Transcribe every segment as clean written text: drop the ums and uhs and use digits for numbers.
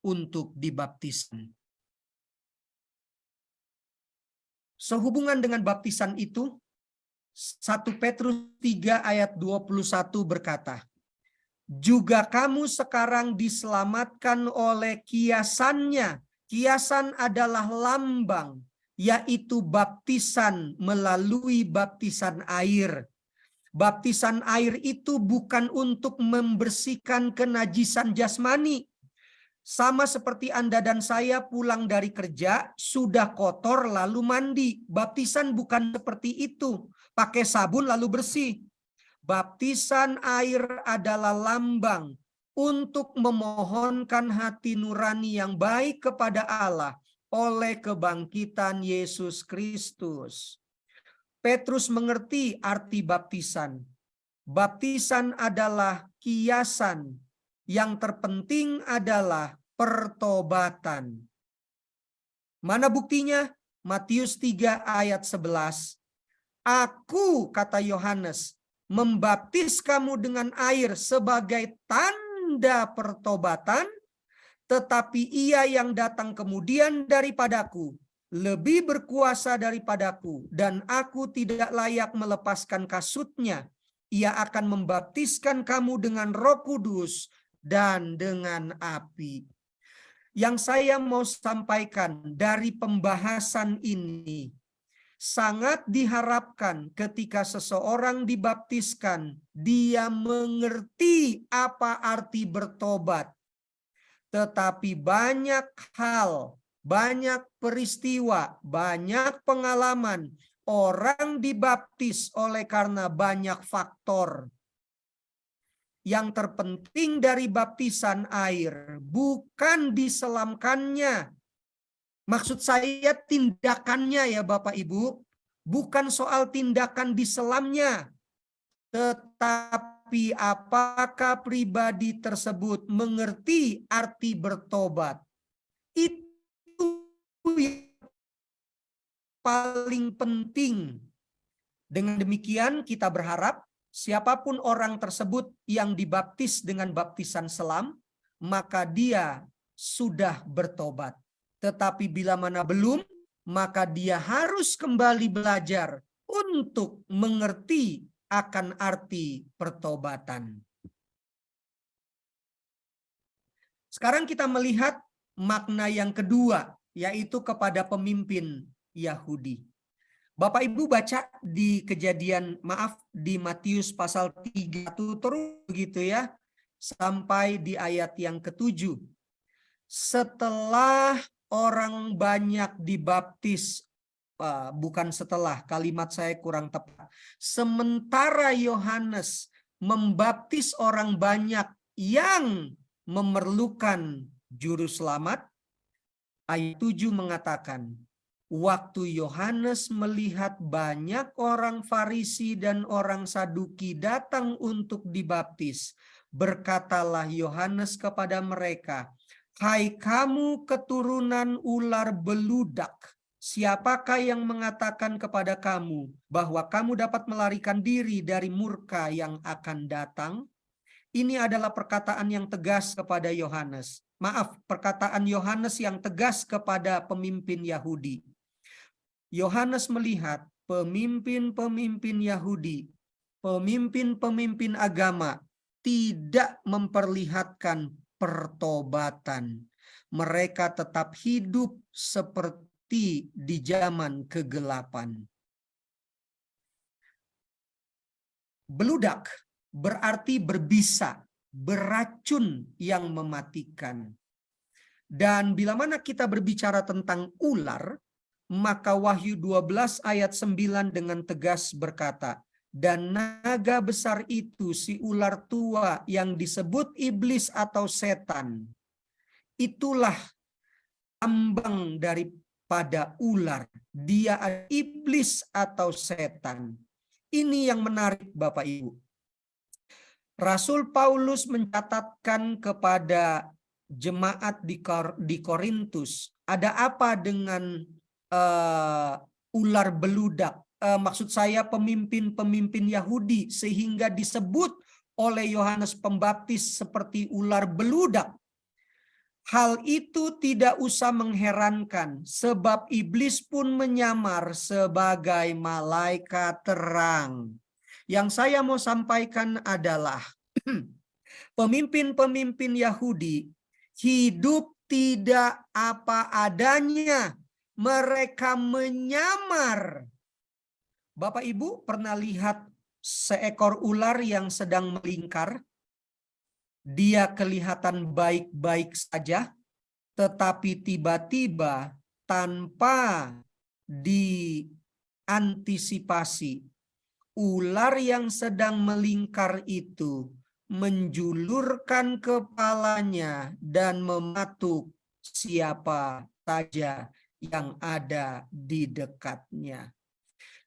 untuk dibaptisan. Sehubungan dengan baptisan itu, 1 Petrus 3 ayat 21 berkata, juga kamu sekarang diselamatkan oleh kiasannya. Kiasan adalah lambang, yaitu baptisan melalui baptisan air. Baptisan air itu bukan untuk membersihkan kenajisan jasmani. Sama seperti Anda dan saya pulang dari kerja, sudah kotor lalu mandi. Baptisan bukan seperti itu. Pakai sabun lalu bersih. Baptisan air adalah lambang untuk memohonkan hati nurani yang baik kepada Allah oleh kebangkitan Yesus Kristus. Petrus mengerti arti baptisan. Baptisan adalah kiasan. Yang terpenting adalah pertobatan. Mana buktinya? Matius 3 ayat 11. Aku, kata Yohanes, membaptis kamu dengan air sebagai tanda pertobatan, tetapi ia yang datang kemudian daripadaku lebih berkuasa daripadaku, dan aku tidak layak melepaskan kasutnya. Ia akan membaptiskan kamu dengan Roh Kudus dan dengan api. Yang saya mau sampaikan dari pembahasan ini, sangat diharapkan ketika seseorang dibaptiskan, dia mengerti apa arti bertobat. Tetapi banyak hal, banyak peristiwa, banyak pengalaman, orang dibaptis oleh karena banyak faktor. Yang terpenting dari baptisan air bukan diselamkannya. Maksud saya tindakannya ya Bapak Ibu. Bukan soal tindakan diselamnya. Tetapi apakah pribadi tersebut mengerti arti bertobat. Itu yang paling penting. Dengan demikian kita berharap siapapun orang tersebut yang dibaptis dengan baptisan selam, maka dia sudah bertobat. Tetapi bila mana belum, maka dia harus kembali belajar untuk mengerti akan arti pertobatan. Sekarang kita melihat makna yang kedua, yaitu kepada pemimpin Yahudi. Bapak Ibu baca di di Matius pasal 3 terus begitu ya, sampai di ayat yang ke-7. Setelah orang banyak dibaptis, bukan setelah, kalimat saya kurang tepat. Sementara Yohanes membaptis orang banyak yang memerlukan juru selamat, ayat 7 mengatakan, waktu Yohanes melihat banyak orang Farisi dan orang Saduki datang untuk dibaptis, berkatalah Yohanes kepada mereka, hai kamu keturunan ular beludak, siapakah yang mengatakan kepada kamu bahwa kamu dapat melarikan diri dari murka yang akan datang? Ini adalah perkataan yang tegas kepada Yohanes. Maaf, perkataan Yohanes yang tegas kepada pemimpin Yahudi. Yohanes melihat pemimpin-pemimpin Yahudi, pemimpin-pemimpin agama tidak memperlihatkan pertobatan. Mereka tetap hidup seperti di zaman kegelapan. Beludak berarti berbisa, beracun yang mematikan. Dan bila mana kita berbicara tentang ular, maka Wahyu 12 ayat 9 dengan tegas berkata, dan naga besar itu si ular tua yang disebut iblis atau setan, itulah lambang daripada ular. Dia adalah iblis atau setan. Ini yang menarik Bapak Ibu. Rasul Paulus mencatatkan kepada jemaat di Korintus, ada apa dengan ular beludak? Maksud saya pemimpin-pemimpin Yahudi sehingga disebut oleh Yohanes Pembaptis seperti ular beludak. Hal itu tidak usah mengherankan, sebab iblis pun menyamar sebagai malaikat terang. Yang saya mau sampaikan adalah pemimpin-pemimpin Yahudi hidup tidak apa adanya. Mereka menyamar. Bapak Ibu pernah lihat seekor ular yang sedang melingkar? Dia kelihatan baik-baik saja, tetapi tiba-tiba tanpa diantisipasi, ular yang sedang melingkar itu menjulurkan kepalanya dan mematuk siapa saja yang ada di dekatnya.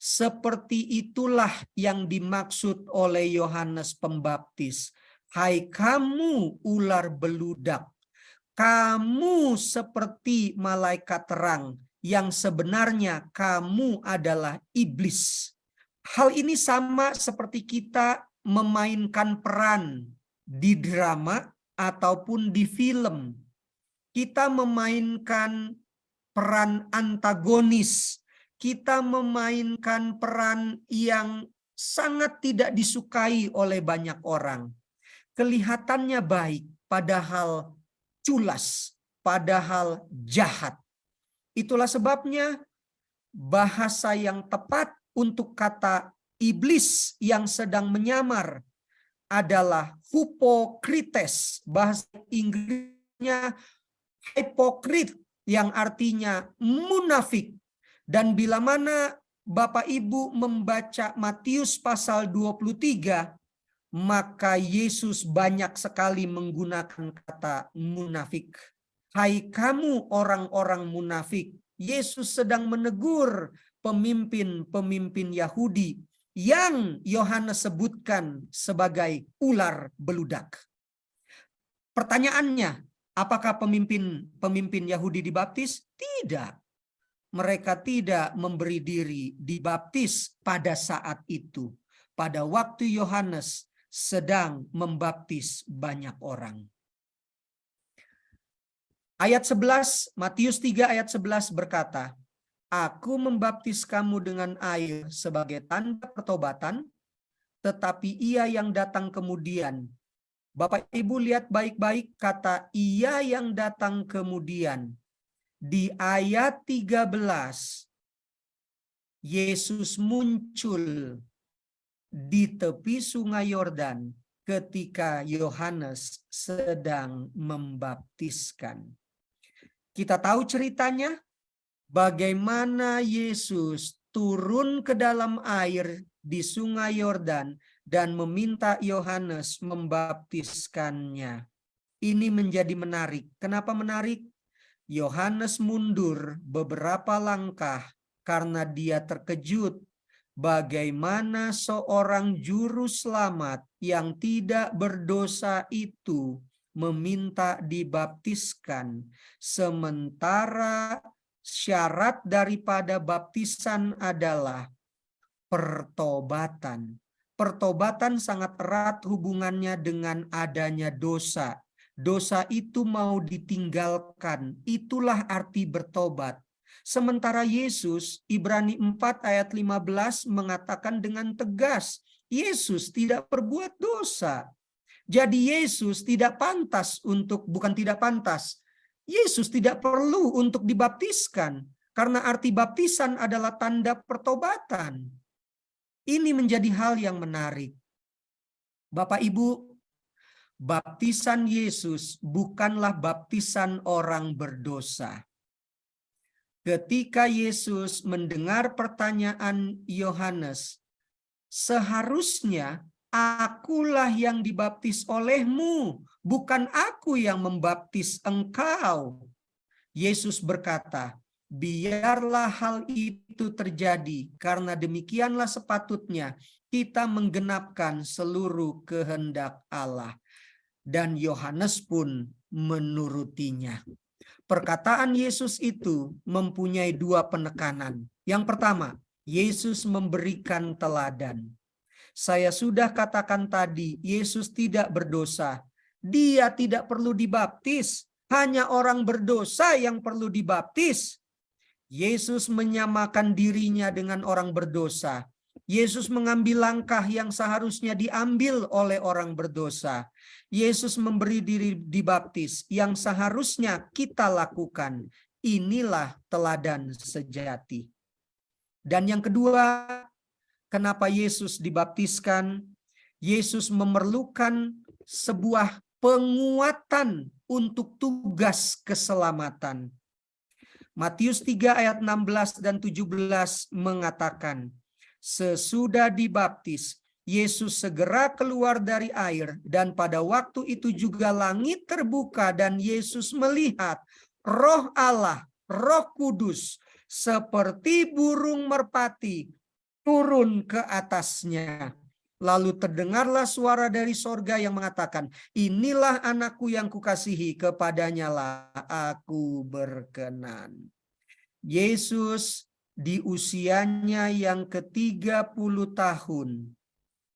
Seperti itulah yang dimaksud oleh Yohanes Pembaptis. Hai kamu ular beludak, kamu seperti malaikat terang, yang sebenarnya kamu adalah iblis. Hal ini sama seperti kita memainkan peran di drama ataupun di film. Kita memainkan peran antagonis, kita memainkan peran yang sangat tidak disukai oleh banyak orang. Kelihatannya baik, padahal culas, padahal jahat. Itulah sebabnya bahasa yang tepat untuk kata iblis yang sedang menyamar adalah hypocrites. Bahasa Inggrisnya hypocrite, yang artinya munafik. Dan bila mana Bapak Ibu membaca Matius pasal 23, maka Yesus banyak sekali menggunakan kata munafik. Hai kamu orang-orang munafik. Yesus sedang menegur pemimpin-pemimpin Yahudi yang Yohanes sebutkan sebagai ular beludak. Pertanyaannya, apakah pemimpin Yahudi dibaptis? Tidak. Mereka tidak memberi diri dibaptis pada saat itu. Pada waktu Yohanes sedang membaptis banyak orang. Ayat 11, Matius 3 ayat 11 berkata, Aku membaptis kamu dengan air sebagai tanda pertobatan, tetapi ia yang datang kemudian. Bapak Ibu lihat baik-baik kata ia yang datang kemudian. Di ayat 13, Yesus muncul di tepi sungai Yordan ketika Yohanes sedang membaptiskan. Kita tahu ceritanya, bagaimana Yesus turun ke dalam air di sungai Yordan dan meminta Yohanes membaptiskannya. Ini menjadi menarik. Kenapa menarik? Yohanes mundur beberapa langkah karena dia terkejut bagaimana seorang juru selamat yang tidak berdosa itu meminta dibaptiskan, sementara syarat daripada baptisan adalah pertobatan. Pertobatan sangat erat hubungannya dengan adanya dosa. Dosa itu mau ditinggalkan, itulah arti bertobat. Sementara Yesus, Ibrani 4 ayat 15 mengatakan dengan tegas, Yesus tidak berbuat dosa. Jadi Yesus tidak pantas bukan tidak pantas, Yesus tidak perlu untuk dibaptiskan, karena arti baptisan adalah tanda pertobatan. Ini menjadi hal yang menarik. Bapak Ibu, baptisan Yesus bukanlah baptisan orang berdosa. Ketika Yesus mendengar pertanyaan Yohanes, seharusnya akulah yang dibaptis olehmu, bukan aku yang membaptis engkau. Yesus berkata, biarlah hal itu terjadi, karena demikianlah sepatutnya kita menggenapkan seluruh kehendak Allah. Dan Yohanes pun menurutinya. Perkataan Yesus itu mempunyai dua penekanan. Yang pertama, Yesus memberikan teladan. Saya sudah katakan tadi, Yesus tidak berdosa. Dia tidak perlu dibaptis. hanya orang berdosa yang perlu dibaptis. Yesus menyamakan dirinya dengan orang berdosa. Yesus mengambil langkah yang seharusnya diambil oleh orang berdosa. Yesus memberi diri dibaptis yang seharusnya kita lakukan. Inilah teladan sejati. Dan yang kedua, kenapa Yesus dibaptiskan? Yesus memerlukan sebuah penguatan untuk tugas keselamatan. Matius 3 ayat 16 dan 17 mengatakan, sesudah dibaptis, Yesus segera keluar dari air, dan pada waktu itu juga langit terbuka dan Yesus melihat Roh Allah, Roh Kudus, seperti burung merpati turun ke atasnya. Lalu terdengarlah suara dari sorga yang mengatakan, inilah anakku yang kukasihi, kepadanya lah aku berkenan. Yesus di usianya yang ke-30 tahun,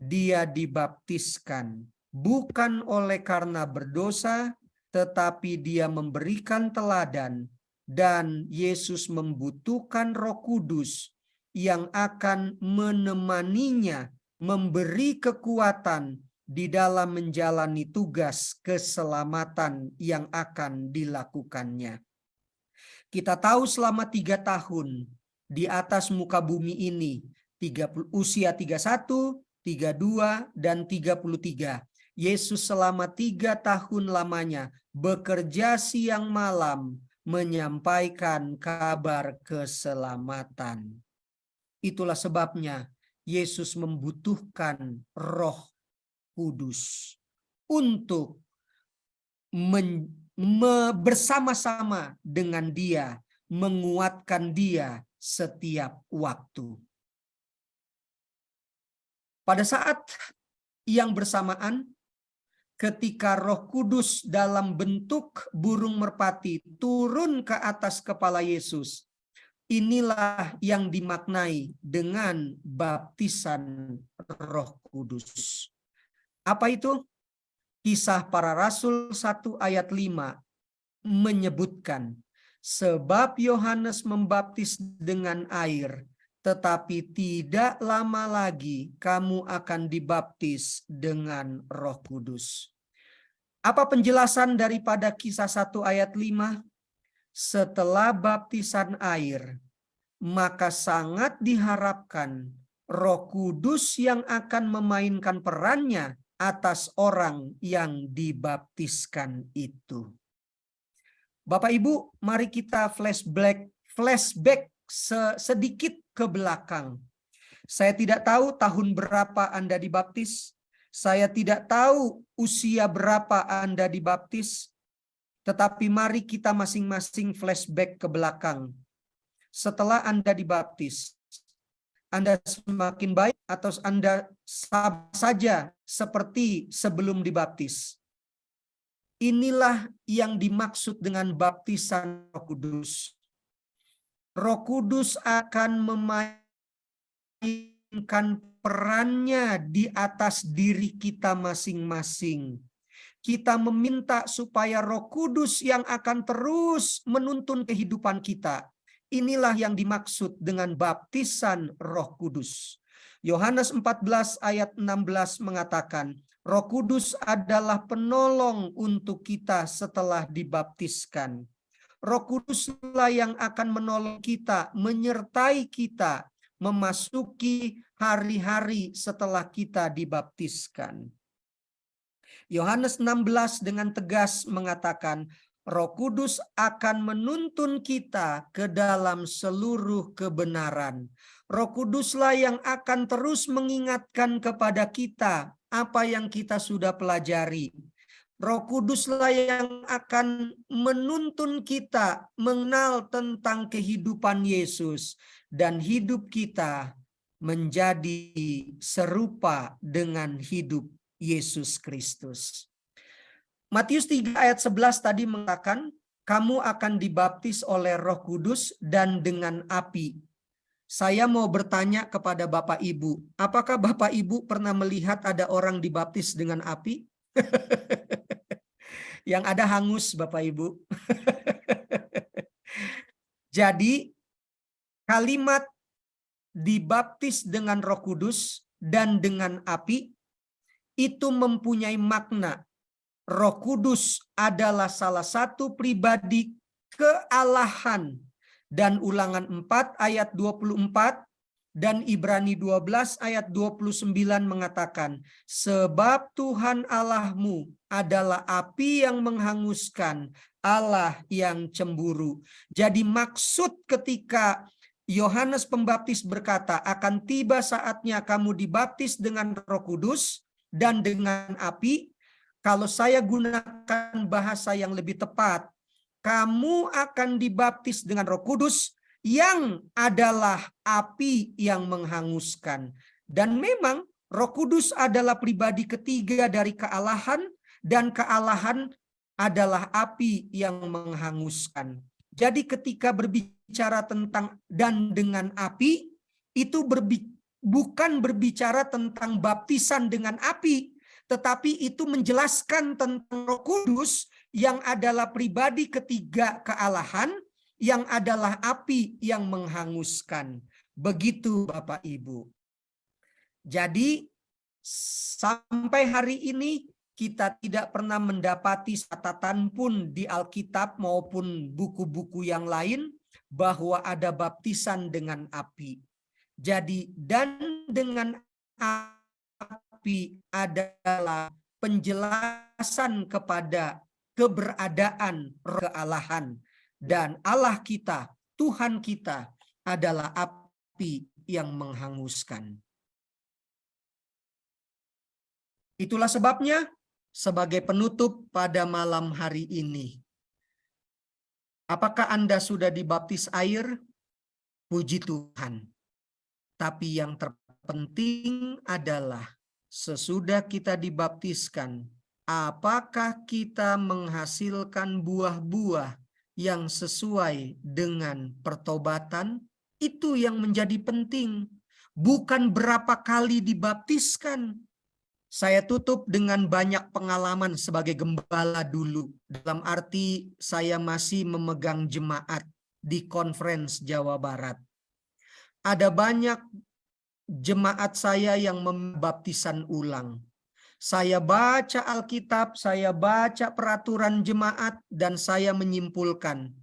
dia dibaptiskan. Bukan oleh karena berdosa, tetapi dia memberikan teladan. Dan Yesus membutuhkan Roh Kudus yang akan menemaninya, memberi kekuatan di dalam menjalani tugas keselamatan yang akan dilakukannya. Kita tahu selama 3 tahun di atas muka bumi ini, usia 31, 32, dan 33. Yesus selama 3 tahun lamanya bekerja siang malam menyampaikan kabar keselamatan. Itulah sebabnya Yesus membutuhkan Roh Kudus untuk bersama-sama dengan dia, menguatkan dia setiap waktu. Pada saat yang bersamaan, ketika Roh Kudus dalam bentuk burung merpati turun ke atas kepala Yesus, inilah yang dimaknai dengan baptisan Roh Kudus. Apa itu? Kisah Para Rasul 1 ayat 5 menyebutkan, sebab Yohanes membaptis dengan air, tetapi tidak lama lagi kamu akan dibaptis dengan Roh Kudus. Apa penjelasan daripada kisah 1 ayat 5? Setelah baptisan air, maka sangat diharapkan Roh Kudus yang akan memainkan perannya atas orang yang dibaptiskan itu. Bapak Ibu, mari kita flashback sedikit ke belakang. Saya tidak tahu tahun berapa Anda dibaptis. Saya tidak tahu usia berapa Anda dibaptis. Tetapi mari kita masing-masing flashback ke belakang. Setelah Anda dibaptis, Anda semakin baik atau Anda sama saja seperti sebelum dibaptis? Inilah yang dimaksud dengan baptisan Roh Kudus. Roh Kudus akan memainkan perannya di atas diri kita masing-masing. Kita meminta supaya Roh Kudus yang akan terus menuntun kehidupan kita. Inilah yang dimaksud dengan baptisan Roh Kudus. Yohanes 14 ayat 16 mengatakan, Roh Kudus adalah penolong untuk kita setelah dibaptiskan. Roh Kuduslah yang akan menolong kita, menyertai kita, memasuki hari-hari setelah kita dibaptiskan. Yohanes 16 dengan tegas mengatakan, Roh Kudus akan menuntun kita ke dalam seluruh kebenaran. Roh Kuduslah yang akan terus mengingatkan kepada kita apa yang kita sudah pelajari. Roh Kuduslah yang akan menuntun kita mengenal tentang kehidupan Yesus, dan hidup kita menjadi serupa dengan hidup Yesus Kristus. Matius 3 ayat 11 tadi mengatakan, kamu akan dibaptis oleh Roh Kudus dan dengan api. Saya mau bertanya kepada Bapak Ibu, apakah Bapak Ibu pernah melihat ada orang dibaptis dengan api? Yang ada hangus Bapak Ibu. Jadi kalimat dibaptis dengan Roh Kudus dan dengan api itu mempunyai makna. Roh Kudus adalah salah satu pribadi kealahan. Dan Ulangan 4 ayat 24 dan Ibrani 12 ayat 29 mengatakan, sebab Tuhan Allahmu adalah api yang menghanguskan, Allah yang cemburu. Jadi maksud ketika Yohanes Pembaptis berkata, akan tiba saatnya kamu dibaptis dengan Roh Kudus dan dengan api, kalau saya gunakan bahasa yang lebih tepat, kamu akan dibaptis dengan Roh Kudus yang adalah api yang menghanguskan. Dan memang Roh Kudus adalah pribadi ketiga dari kealahan, dan kealahan adalah api yang menghanguskan. Jadi ketika berbicara tentang dan dengan api, itu bukan berbicara tentang baptisan dengan api, tetapi itu menjelaskan tentang Roh Kudus yang adalah pribadi ketiga kealahan, yang adalah api yang menghanguskan. Begitu Bapak Ibu. Jadi sampai hari ini kita tidak pernah mendapati catatan pun di Alkitab maupun buku-buku yang lain bahwa ada baptisan dengan api. Jadi dan dengan api adalah penjelasan kepada keberadaan kealahan, dan Allah kita, Tuhan kita adalah api yang menghanguskan. Itulah sebabnya sebagai penutup pada malam hari ini, apakah Anda sudah dibaptis air? Puji Tuhan. Tapi yang terpenting adalah sesudah kita dibaptiskan, apakah kita menghasilkan buah-buah yang sesuai dengan pertobatan? Itu yang menjadi penting. Bukan berapa kali dibaptiskan. Saya tutup dengan banyak pengalaman sebagai gembala dulu. Dalam arti saya masih memegang jemaat di Conference Jawa Barat. Ada banyak jemaat saya yang membaptisan ulang. Saya baca Alkitab, saya baca peraturan jemaat, dan saya menyimpulkan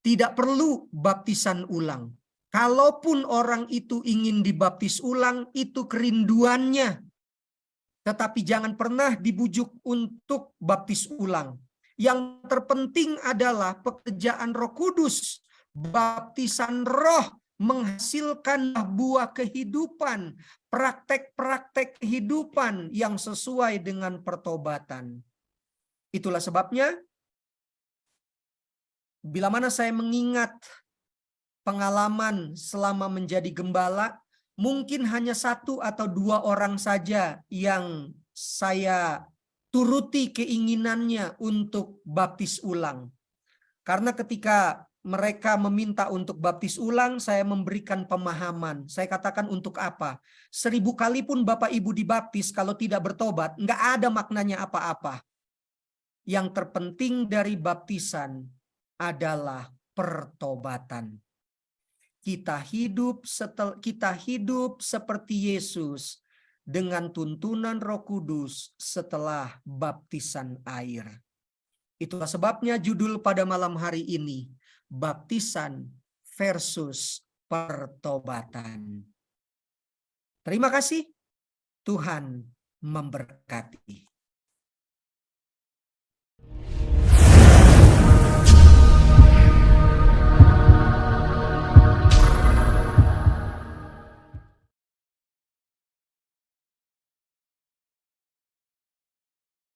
tidak perlu baptisan ulang. Kalaupun orang itu ingin dibaptis ulang, itu kerinduannya. Tetapi jangan pernah dibujuk untuk baptis ulang. Yang terpenting adalah pekerjaan Roh Kudus. Baptisan Roh menghasilkan buah kehidupan, praktek-praktek kehidupan yang sesuai dengan pertobatan. Itulah sebabnya, bila mana saya mengingat pengalaman selama menjadi gembala, mungkin hanya 1 atau 2 orang saja yang saya turuti keinginannya untuk baptis ulang. Karena ketika mereka meminta untuk baptis ulang, saya memberikan pemahaman. Saya katakan, untuk apa? 1000 kali pun Bapak Ibu dibaptis, kalau tidak bertobat, nggak ada maknanya apa-apa. Yang terpenting dari baptisan adalah pertobatan. Kita hidup seperti Yesus dengan tuntunan Roh Kudus setelah baptisan air. Itulah sebabnya judul pada malam hari ini, baptisan versus pertobatan. Terima kasih. Tuhan memberkati.